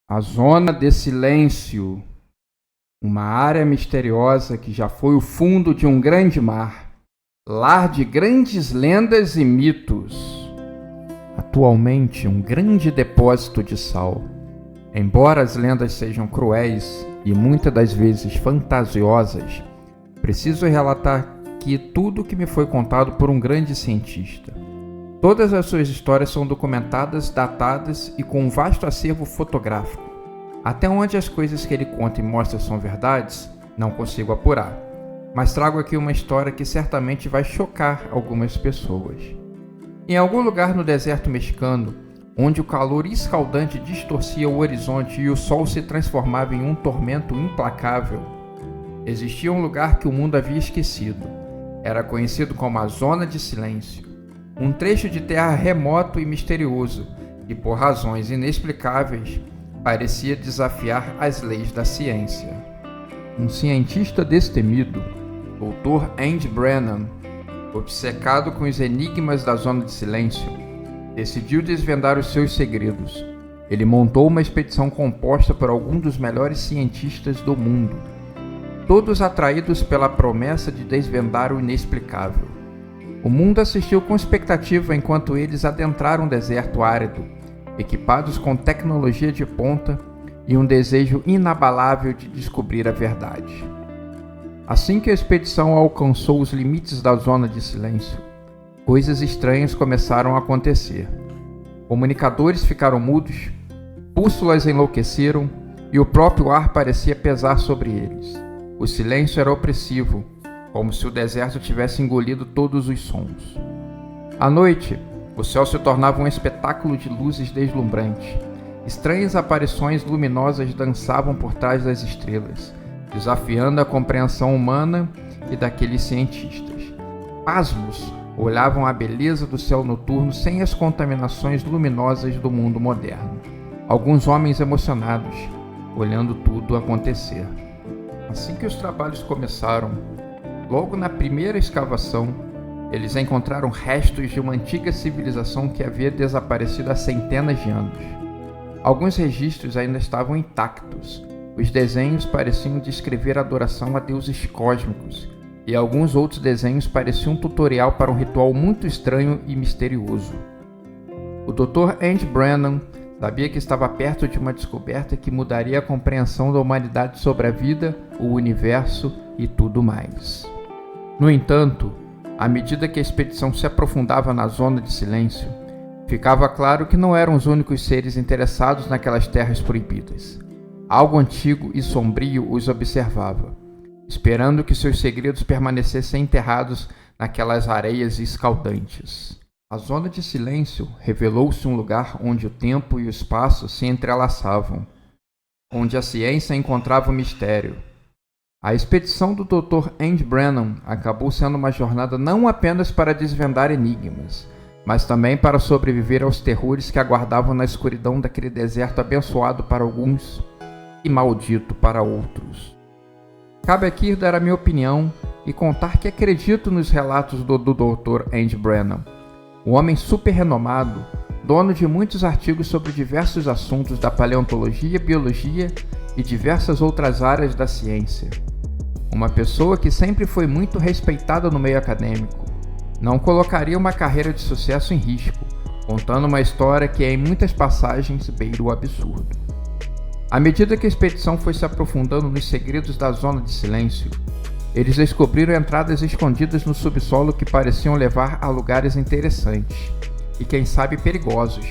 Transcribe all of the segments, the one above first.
A Zona de Silêncio, uma área misteriosa que já foi o fundo de um grande mar, lar de grandes lendas e mitos. Atualmente, um grande depósito de sal. Embora as lendas sejam cruéis e muitas das vezes fantasiosas, preciso relatar aqui tudo o que me foi contado por um grande cientista. Todas as suas histórias são documentadas, datadas e com um vasto acervo fotográfico. Até onde as coisas que ele conta e mostra são verdades, não consigo apurar. Mas trago aqui uma história que certamente vai chocar algumas pessoas. Em algum lugar no deserto mexicano, onde o calor escaldante distorcia o horizonte e o sol se transformava em um tormento implacável, existia um lugar que o mundo havia esquecido. Era conhecido como a Zona de Silêncio. Um trecho de terra remoto e misterioso, que por razões inexplicáveis, parecia desafiar as leis da ciência. Um cientista destemido, Dr. Andy Brennan, obcecado com os enigmas da Zona de Silêncio, decidiu desvendar os seus segredos. Ele montou uma expedição composta por alguns dos melhores cientistas do mundo, todos atraídos pela promessa de desvendar o inexplicável. O mundo assistiu com expectativa enquanto eles adentraram um deserto árido, equipados com tecnologia de ponta e um desejo inabalável de descobrir a verdade. Assim que a expedição alcançou os limites da Zona de Silêncio, coisas estranhas começaram a acontecer. Comunicadores ficaram mudos, bússolas enlouqueceram e o próprio ar parecia pesar sobre eles. O silêncio era opressivo, como se o deserto tivesse engolido todos os sons. À noite, o céu se tornava um espetáculo de luzes deslumbrante. Estranhas aparições luminosas dançavam por trás das estrelas, desafiando a compreensão humana e daqueles cientistas. Pasmos olhavam a beleza do céu noturno sem as contaminações luminosas do mundo moderno. Alguns homens emocionados, olhando tudo acontecer. Assim que os trabalhos começaram, logo na primeira escavação, eles encontraram restos de uma antiga civilização que havia desaparecido há centenas de anos. Alguns registros ainda estavam intactos. Os desenhos pareciam descrever adoração a deuses cósmicos, e alguns outros desenhos pareciam um tutorial para um ritual muito estranho e misterioso. O Dr. Andy Brennan sabia que estava perto de uma descoberta que mudaria a compreensão da humanidade sobre a vida, o universo e tudo mais. No entanto, à medida que a expedição se aprofundava na Zona de Silêncio, ficava claro que não eram os únicos seres interessados naquelas terras proibidas. Algo antigo e sombrio os observava, esperando que seus segredos permanecessem enterrados naquelas areias escaldantes. A Zona de Silêncio revelou-se um lugar onde o tempo e o espaço se entrelaçavam, onde a ciência encontrava o mistério. A expedição do Dr. Andy Brennan acabou sendo uma jornada não apenas para desvendar enigmas, mas também para sobreviver aos terrores que aguardavam na escuridão daquele deserto abençoado para alguns e maldito para outros. Cabe aqui dar a minha opinião e contar que acredito nos relatos do Dr. Andy Brennan, um homem super renomado, dono de muitos artigos sobre diversos assuntos da paleontologia, biologia e diversas outras áreas da ciência. Uma pessoa que sempre foi muito respeitada no meio acadêmico. Não colocaria uma carreira de sucesso em risco, contando uma história que em muitas passagens beira o absurdo. À medida que a expedição foi se aprofundando nos segredos da Zona de Silêncio, eles descobriram entradas escondidas no subsolo que pareciam levar a lugares interessantes e, quem sabe, perigosos.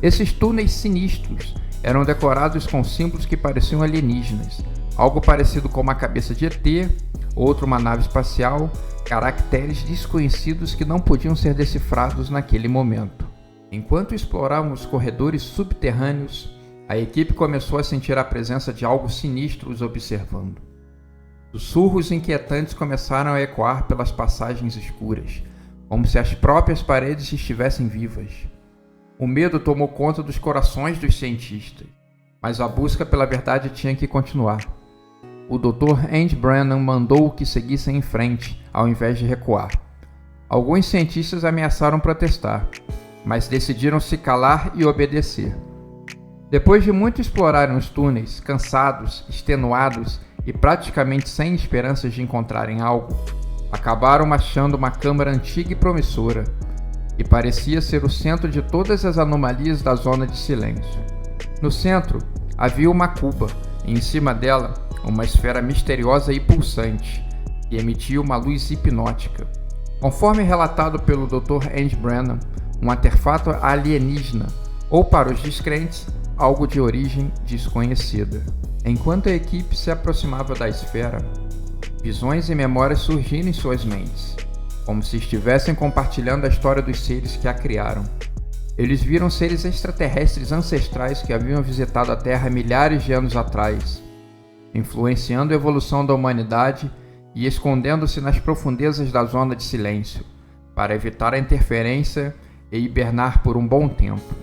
Esses túneis sinistros eram decorados com símbolos que pareciam alienígenas, algo parecido com uma cabeça de ET, outro uma nave espacial, caracteres desconhecidos que não podiam ser decifrados naquele momento. Enquanto exploravam os corredores subterrâneos, a equipe começou a sentir a presença de algo sinistro os observando. Sussurros inquietantes começaram a ecoar pelas passagens escuras, como se as próprias paredes estivessem vivas. O medo tomou conta dos corações dos cientistas, mas a busca pela verdade tinha que continuar. O Dr. Andy Brennan mandou que seguissem em frente, ao invés de recuar. Alguns cientistas ameaçaram protestar, mas decidiram se calar e obedecer. Depois de muito explorarem os túneis, cansados, extenuados e praticamente sem esperanças de encontrarem algo, acabaram achando uma câmara antiga e promissora, que parecia ser o centro de todas as anomalias da zona de silêncio. No centro, havia uma cuba, e em cima dela, uma esfera misteriosa e pulsante, que emitia uma luz hipnótica. Conforme relatado pelo Dr. Andy Brennan, um artefato alienígena, ou para os descrentes, algo de origem desconhecida. Enquanto a equipe se aproximava da esfera, visões e memórias surgiram em suas mentes, como se estivessem compartilhando a história dos seres que a criaram. Eles viram seres extraterrestres ancestrais que haviam visitado a Terra milhares de anos atrás, influenciando a evolução da humanidade e escondendo-se nas profundezas da zona de silêncio, para evitar a interferência e hibernar por um bom tempo.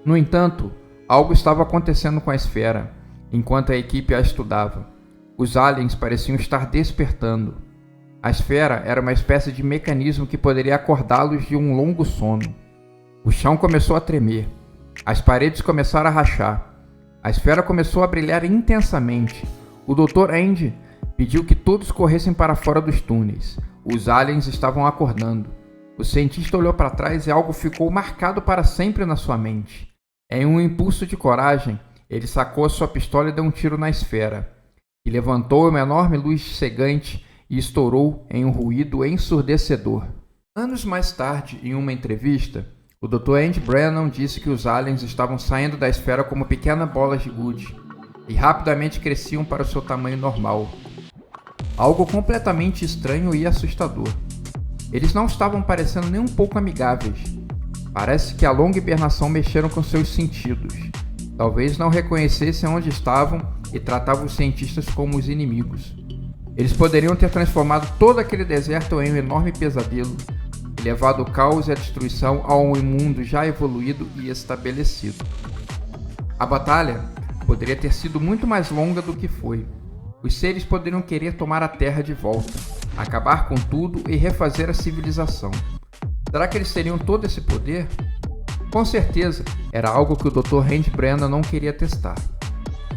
No entanto, algo estava acontecendo com a esfera, enquanto a equipe a estudava. Os aliens pareciam estar despertando. A esfera era uma espécie de mecanismo que poderia acordá-los de um longo sono. O chão começou a tremer. As paredes começaram a rachar. A esfera começou a brilhar intensamente. O Dr. Andy pediu que todos corressem para fora dos túneis. Os aliens estavam acordando. O cientista olhou para trás e algo ficou marcado para sempre na sua mente. Em um impulso de coragem, ele sacou a sua pistola e deu um tiro na esfera, que levantou uma enorme luz cegante e estourou em um ruído ensurdecedor. Anos mais tarde, em uma entrevista, o Dr. Andy Brennan disse que os aliens estavam saindo da esfera como pequenas bolas de gude e rapidamente cresciam para o seu tamanho normal. Algo completamente estranho e assustador. Eles não estavam parecendo nem um pouco amigáveis. Parece que a longa hibernação mexeram com seus sentidos. Talvez não reconhecessem onde estavam e tratavam os cientistas como os inimigos. Eles poderiam ter transformado todo aquele deserto em um enorme pesadelo e levado o caos e a destruição a um mundo já evoluído e estabelecido. A batalha poderia ter sido muito mais longa do que foi. Os seres poderiam querer tomar a Terra de volta, acabar com tudo e refazer a civilização. Será que eles teriam todo esse poder? Com certeza, era algo que o Dr. Andy Brennan não queria testar.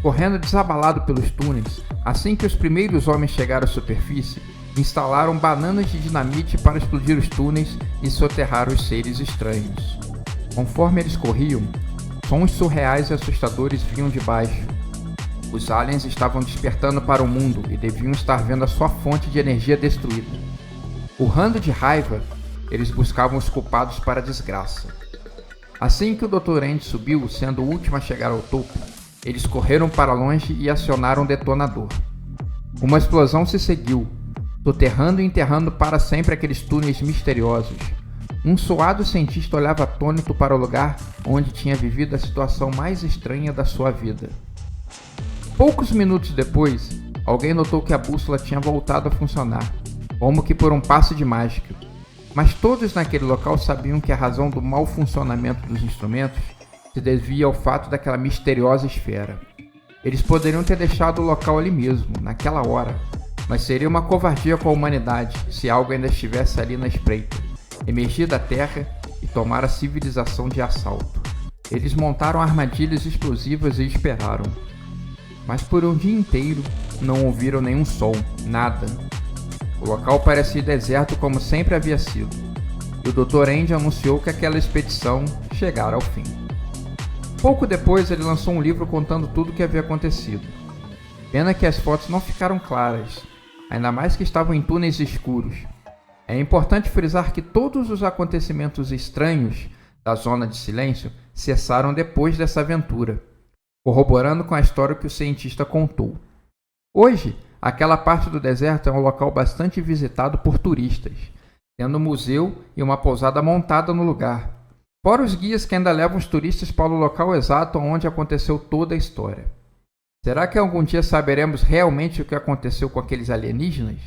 Correndo desabalado pelos túneis, assim que os primeiros homens chegaram à superfície, instalaram bananas de dinamite para explodir os túneis e soterrar os seres estranhos. Conforme eles corriam, sons surreais e assustadores vinham de baixo. Os aliens estavam despertando para o mundo e deviam estar vendo a sua fonte de energia destruída. Urrando de raiva, eles buscavam os culpados para a desgraça. Assim que o Dr. Andy subiu, sendo o último a chegar ao topo, eles correram para longe e acionaram um detonador. Uma explosão se seguiu, soterrando e enterrando para sempre aqueles túneis misteriosos. Um suado cientista olhava atônito para o lugar onde tinha vivido a situação mais estranha da sua vida. Poucos minutos depois, alguém notou que a bússola tinha voltado a funcionar, como que por um passe de mágica. Mas todos naquele local sabiam que a razão do mau funcionamento dos instrumentos se devia ao fato daquela misteriosa esfera. Eles poderiam ter deixado o local ali mesmo, naquela hora, mas seria uma covardia com a humanidade se algo ainda estivesse ali na espreita, emergir da Terra e tomar a civilização de assalto. Eles montaram armadilhas explosivas e esperaram. Mas por um dia inteiro não ouviram nenhum som, nada. O local parecia deserto como sempre havia sido, e o Dr. Andy anunciou que aquela expedição chegara ao fim. Pouco depois ele lançou um livro contando tudo o que havia acontecido. Pena que as fotos não ficaram claras, ainda mais que estavam em túneis escuros. É importante frisar que todos os acontecimentos estranhos da zona de silêncio cessaram depois dessa aventura, corroborando com a história que o cientista contou. Hoje, aquela parte do deserto é um local bastante visitado por turistas, tendo um museu e uma pousada montada no lugar, fora os guias que ainda levam os turistas para o local exato onde aconteceu toda a história. Será que algum dia saberemos realmente o que aconteceu com aqueles alienígenas?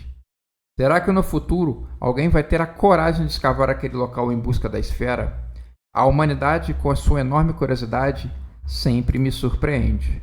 Será que no futuro alguém vai ter a coragem de escavar aquele local em busca da esfera? A humanidade, com a sua enorme curiosidade, sempre me surpreende.